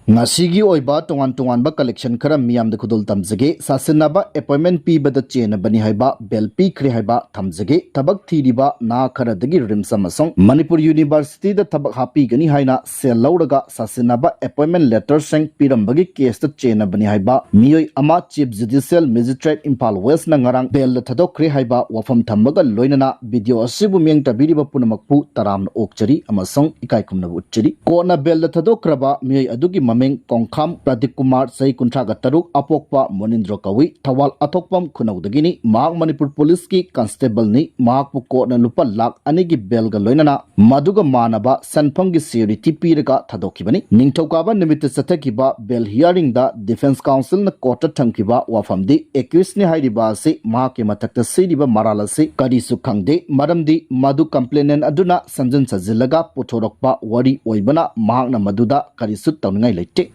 Ngasigi oiba tongan collection khara miyam de khudul tamjage sasinaba appointment pi bada chena bani haiba bel pi khre haiba thamjage tabak thiriba na khara dagi rimsam asong Manipur University da tabak hapi gani haina sel lauraga sasinaba appointment letter seng pirambagi case da chena bani haiba miyoi ama chief judicial magistrate Impal West na ngarang bel da thadok khre haiba wafam thambaga loinana video asibu miyang tabiriba punamakpu taramna okchari amasong ikai kumna utchari kona bel da thadok kraba miyoi adugi Maming Kongkham Pradik Kumar Sai Kuntraga Taruk Apokpa Monindro Kawi Thawal Athokpam Khunaudagini Mahak Manipur Police ki Constable ni Mahak Puko na lupa lak anigi belga loinana Maduga Manaba Sanpanggi security piraga thadokibani Ningthokaba nimita sathakiba bel hearing da Defense Council na kota thamkiba wafamdi accused ni hairiba se mahaki mathakta siriba marala se karisu khangde maramdi madu complainant aduna sanjan sajilaga puthorokpa wari oibana mahakna maduda karisu tawngai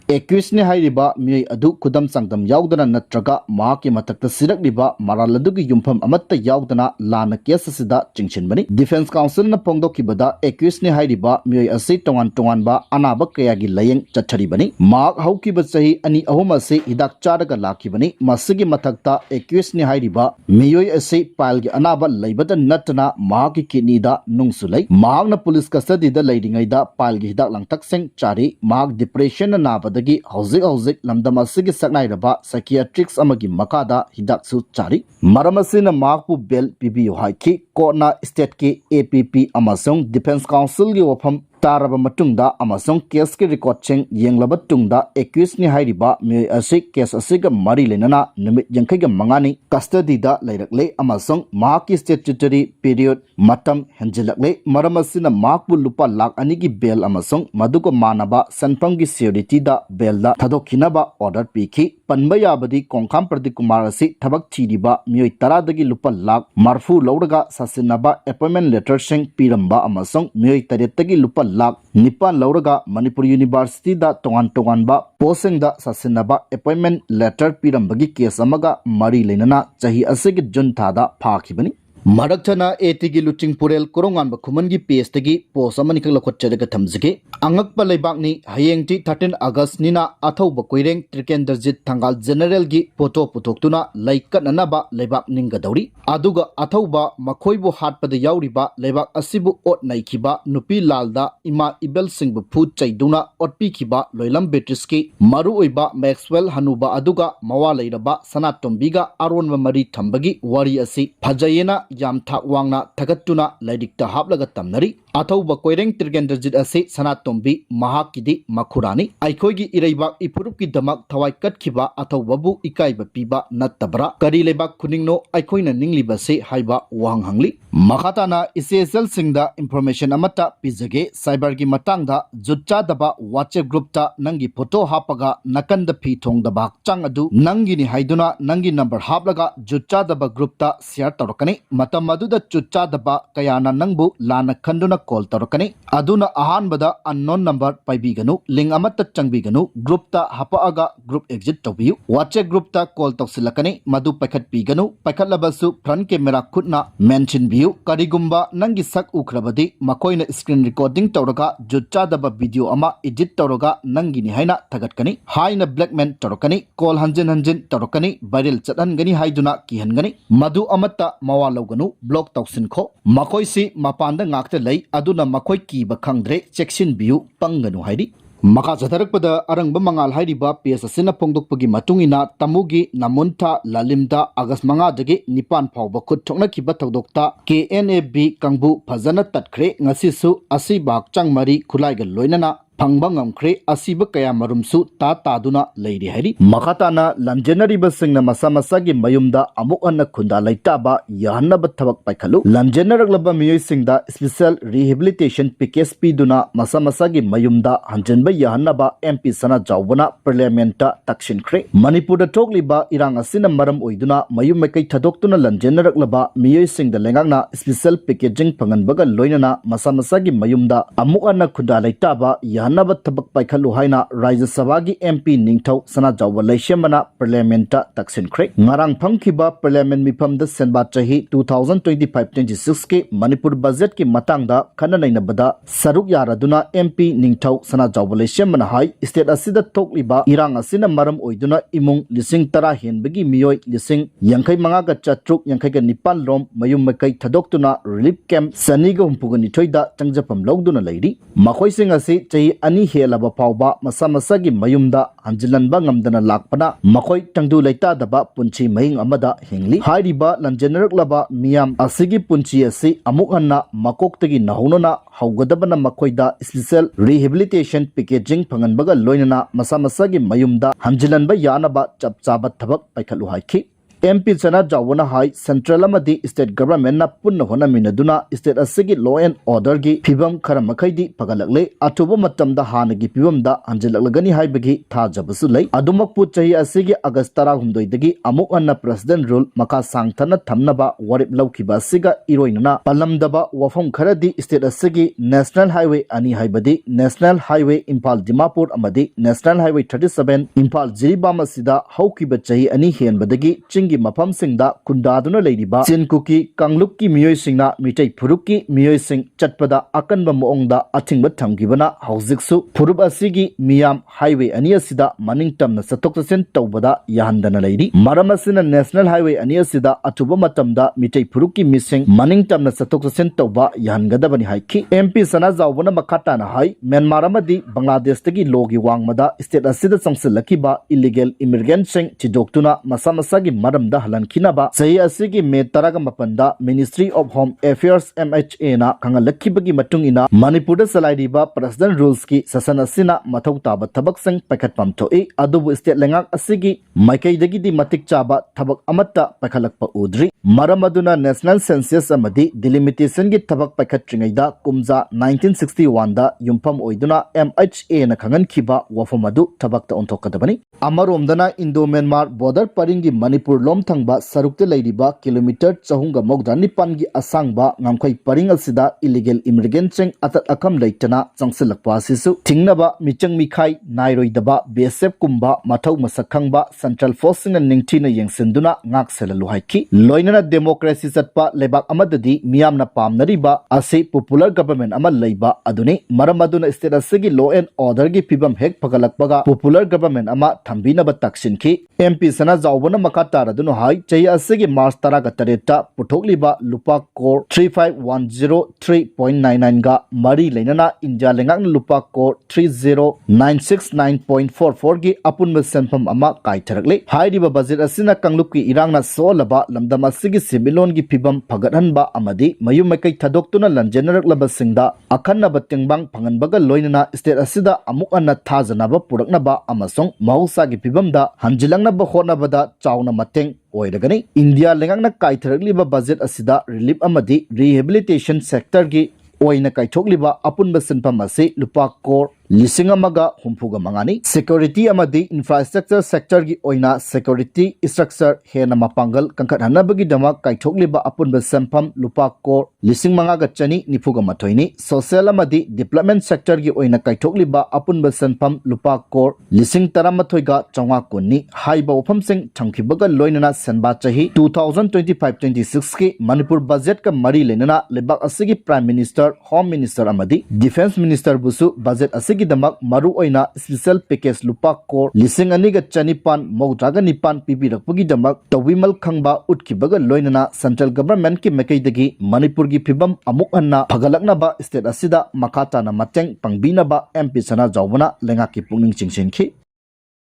accused ni hairiba miyai adu kudam sangdam yaudana natraga mahaki mathakta sirakliba maraladugi yumpham amatta yaudana lana case asida chingchinbani Defense Council na pongdokibada accused ni hairiba miyai asi tongan ba anaba kayagi layeng chatharibani mahak haukiba chahi ani ahum ase hidak charaga lakibani masigi mathakta accused ni hairiba miyoi ase palgi anaba laibada natna mahaki kidney da nungsulai mahakna police custody da leiringai da palgi hidak langtak seng chari mahak depression nabadagi hauzik lamdam asigi saknairaba psychiatrics amagi makada hidak su chari maramasina mahakpu bel pibiyo haiki kona state ke APP amasong Defense Council gi wafam taraba matungda amasong case ke record cheng yenglaba tungda accused ni hairiba miyoi ase case asiga mari lenana numit yankai ga mangani custody da leirakle amasong mahaki statutory period matam henjilakle maramasina mahakpu lupa lak anigi bel amasong maduko manaba sanpanggi security da bel da thadokhinaba order piki panba yabadi Kongkham Pradik Kumar ase thabak thiriba miyoi taradagi lupa lak marfu lauraga sasinaba appointment letter seng piramba amasong miyoi taretagi lupa lak nipan lauraga Manipur University da tongan ba poseng da sasinaba appointment letter pirambagi case amaga mari lenana chahi asigi jun thada phakibani Maraktana etigi luching purel korongan bakhumangi PSTG posamani kala khotchadaga thamjige angakpa leibakni hayengti 13 August nina athau bakoireng Trikenderjit Thangal General gi photo putoktuna laikanaba leibak ningadawri aduga athauba makhoibu hatpada yauriba leibak asibu ot naikiba nupi lalda ima ibel singbu phut chaiduna otpi khiba loilam betriski maru oiba Maxwell Hanuba aduga mawa leiraba Sanatombiga aronwa mari thambagi wari asi phajayena yam thak wangna thagattuna laidikta haplaga tamnari athauba koireng Trikenderjit ase Sanatombi mahakidi makhurani aikhoigi ireibak ipurupki damak thawai katkhiba athaubabu ikaiba piba nattabra kari leibak khuningno aikhoina ningliba se haiba wang hangli makhatana essential singda information amata pizage cyber gi matangda jutcha daba WhatsApp group ta nangi photo hapaga nakanda phi thongdaba chang adu nangi ni haiduna nangi number haplaga jutcha daba group ta share torokani matam maduda jutcha daba kayana nangbu lana khanduna call torokani aduna ahanbada unknown number paibiganu link amata changbiganu group ta hapaaga group exit tobiyu WhatsApp group ta call toksilakani madu pakhat piganu pakhatlabasu front camera khutna mention view karigumba nangi sak ukhrabadi makoina screen recording tawraga jutcha daba video ama edit tawraga nangi ni haina thagatkani haina blackmail tawrakani call hanjin tawrakani viral chathangani haiduna kihangani madu amata mawaloganu block tawsinkho makoisi mapanda ngakta lei aduna makoi kiba khangdre checksin view panganu haidi Maka Jatharakpada Arangba Mangal Hairiba PS Asina Pongdokpagi Matungina Tamugi Namunta Lalimda Agas Manga Dagi Nipan Pauba Kut Tokna Kiba Tokdokta KNAB Kangbu Phazana Tatkre Ngasisu Asibak Changmari Kulaiga Loinana Pangbangam Kre Asiba Kaya Marumsu Taduna Lady Hari Makatana Lamjenari Basingna Masamasagi Mayumda Amukana Kunda Laitaba Yahana Batavak Paikalu Lamjenaraglaba Miyoi Singda Special Rehabilitation PKSP Duna Masamasagi Mayumda Hanjanba Yahanaba MP Sana Jawbana Parliamenta Takshin Kre Manipur Togliba Iranga Sina Maram Oiduna Mayum Makai Tadoktuna Lamjenaraglaba Miyoi Singda Lengagna Special Packaging Panganbaga Loinana Masamasagi Mayumda Amukana Kunda Laitaba फगहन्नब थबक पाइखलु हाइना राज्य सभा की MP निंगथौ सनाजाव लैशेमना parliament तकसिनख्रे ngarang phangkhiba parliament mifamda senba chahi 2025-26 के Manipur budget की मतंगदा खननैनबदा सरुक यारादुना MP निंगथौ सनाजाव लैशेमना हाई स्टेट असिदा थोकलिबा इरांग असिना मरम ओइदुना इमुंग लिसिंग तरा हेनबगी मियोय लिसिंग यंखै मंगागा चट्रुक यंखैगा निपाल लोम मयुम मकै थदोक्तुना रिलीफ कैंप सनीगा हुंपुगा निथोइदा चंगजफम लौदुना लैरी मखोइसिंग असि चही अनि हेलबा फावबा मसा मसागी मयुमदा हंजिलनबा ngamdana lakpana मखोइ तंगदु लैतादबा पुंची महिंग अमदा हिंगली हाइरिबा लंजेनरकलबा मियाम असिगी पुंची असि अमुक हन्ना मकोक्तगी नहौनना हौगदबना मखोइदा स्पेशल रिहेबिलिटेशन पैकेजिंग फंगनबगा लोइनना मसा मसागी मयुमदा हंजिलनबा यानबा चपचाबा थबक पाइखलु हाइखि MP चना जावना हाई सेंट्रल अमदी स्टेट गवर्नमेंट ना पुन्न होना मिनदुना स्टेट असिगी लॉ एंड ऑर्डर गी फिबम खरमखैदी पगलकले अथुब मतमदा हानगी फिबमदा अंजलकलगनी हाइबगी थाजबसु लै अदुमकपु चही असिगी अगस्त 13 दगी अमुक अन्ना प्रेसिडेंट रूल मका सांगथना थमनबा वरिप लौखिबा असिगा इरोइनना पलमदबा वफम खरदी स्टेट असिगी नेशनल हाईवे अनि हाइबदी नेशनल हाईवे इंफाल दिमापुर अमदी नेशनल हाईवे 37 इंफाल जिरिबाम असिदा हौखिबा चही अनि हेनबदगी की मफम सिंगदा कुंदादुना लेरिबा चिनकुकी कांगलुक की मियोय सिंगना मिटै फुरुक की मियोय सिंग चटपदा अकनबा मोंगदा अथिंगबा थमगिबना हौजिकसु फुरुब असिगी मियाम हाईवे अनि असिदा मनिंग तमना सतोक ससेन तौबदा याहंदना लेरि मरम असिना नेशनल हाईवे अनि असिदा अथुबा मतमदा मिटै फुरुक की मिसिंग मनिंग तमना सतोक ससेन तौबा याहनगदबनि हाइखि MP सना जावबना मखाताना हाई म्यांमार अमदी बांग्लादेश तगी लोगी वांगमदा स्टेट असिदा संसलकिबा इलीगल इमिग्रेंट सिंग चिदोक्तुना मसा मसागी दा हलन खिनाबा सही असिगी मे तरागा मपंदा ministry of home affairs MHA ना खंगा लक्खिबगी मतुंगिना मणिपुर सलाइरिबा प्रेसिडेंट रूल्स की ससन असिना मथौ ताबा थबक संग पैखतपम थोई अदुबु स्टेट लेंगाक असिगी माइकैदगी दी मतिक चाबा थबक अमत्ता पैखलकपा उद्री मरम अदुना नेशनल सेंसस अमदी डिलिमिटेशन की थबक पैखत्रिंगैदा कुमजा 1961 दा युमफम ओइदुना MHA ना खंगन खिबा वफम अदु थबक ता ओंथोकदबनी अमरोमदना इंडो म्यांमार बॉर्डर परिंगी मणिपुर लोम थंगबा सरुकते लैरिबा किलोमीटर 409 की Asangba ngamkhoi paring asida illegal immigrant sing atat akam leitana changsilakpa asisu thingnaba michang mikhai nairoidaba BSF kumba mathau masakhangba central force sing ningthina yengsinduna ngak selalu haiki loinana democracy satpa lebak amadadi miyamna pamnariba ase popular government ama leiba aduni maramaduna state asigi law and order gi pibam hek phagalakpaga popular government ama thambinaba taksinki MP sana zawbana makata radunu hai chai asigi March 13 पुथोकलिबा लुपा core 3510.3.99 गा मरी लेनना India लेंगाक लुपा core 309669.44 गी अपुन सेंफम अमा काइथरकले हाइरिबा budget असिना कांगलुक की इरांगना सोलबा लमदम असिगी सिविलोन की फिबम फगतहनबा अमदी मयु मकै थदोक्तुना लंजेनरकलबा सिंगदा अखन्नबा तेंगबांग फंगनबगा लोइनना state असिदा अमुक अन्न थाजनबा पुरकनबा अमसोंग महौसा की फिबमदा हंजिलंगनबा होनबदा चावना मतेंग ओइरगनी इंडिया लेंगाकना काइथरकलिबा बजेट असिदा रिलीफ अमदी रिहेबिलिटेशन सेक्टर की ओइना काइथोकलिबा अपुनबा सिनफम असे लुपा कोर लिसिंग अमगा हुंफुगा मंगानी सिक्योरिटी अमदी इंफ्रास्ट्रक्चर सेक्टर की ओइना सिक्योरिटी स्ट्रक्चर हेना मपांगल कंखत हनबगी दमा काइथोकलिबा अपुनबा सिनफम लुपा कोर लिसिंग मंगागा चनी निफुगा मथोइनी सोशल अमदी डेवलपमेंट सेक्टर की ओइना काइथोकलिबा अपुनबा सिनफम लुपा कोर लिसिंग तरामथोइगा चौंगा कुन्नी हाइबा वफम सिंग थंखिबगा लोइनना सेनबा चही 2025-26 के मणिपुर बजट का मरी लेनना लेबाक असिगी प्राइम मिनिस्टर होम मिनिस्टर अमदी डिफेंस मिनिस्टर बुसु बजट असिगी दमक मरु ओइना स्पेशल पैकेज लुपा कोर लिसिंग अनिगा चनिपान मौद्रागा निपान पिबिरकपगी दमक तविमल खंगबा उठखिबगा लोइनना सेंट्रल गवर्नमेंट की मकैदगी मणिपुर की फिबम अमुक अन्ना फगलकनबा स्टेट असिदा मखाताना मतेंग पंगबिनबा MP सना जावबना लेंगा की पुंगनिंग चिंगसिनखि